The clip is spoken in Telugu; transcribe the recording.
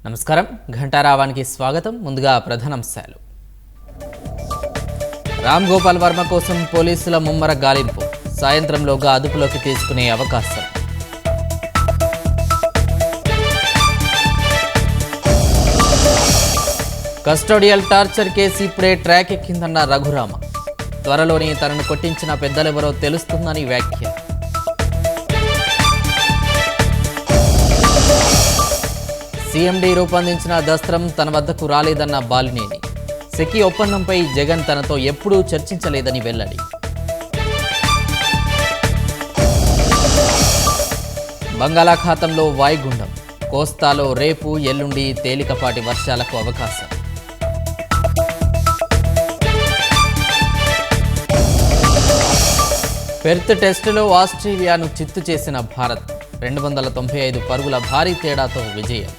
నమస్కారం ఘంటారావానికి స్వాగతం. ముందుగా ప్రధానాంశాలు. రామ్ గోపాల్ వర్మ కోసం పోలీసుల ముమ్మర గాలింపు, సాయంత్రంలోగా అదుపులోకి తీసుకునే అవకాశం. కస్టోడియల్ టార్చర్ కేసు ఇప్పుడే ట్రాక్ ఎక్కిందన్న రఘురామ, త్వరలోనే తనను కొట్టించిన పెద్దలెవరో తెలుస్తుందని వ్యాఖ్య. సీఎండీ రూపొందించిన దస్త్రం తన వద్దకు రాలేదన్న బాలినేని, సెకీ ఒప్పందంపై జగన్ తనతో ఎప్పుడూ చర్చించలేదని వెల్లడి. బంగాళాఖాతంలో వాయుగుండం, కోస్తాలో రేపు ఎల్లుండి తేలికపాటి వర్షాలకు అవకాశం. పెర్త్ టెస్టులో ఆస్ట్రేలియాను చిత్తు చేసిన భారత్ 295 పరుగుల భారీ తేడాతో విజయం.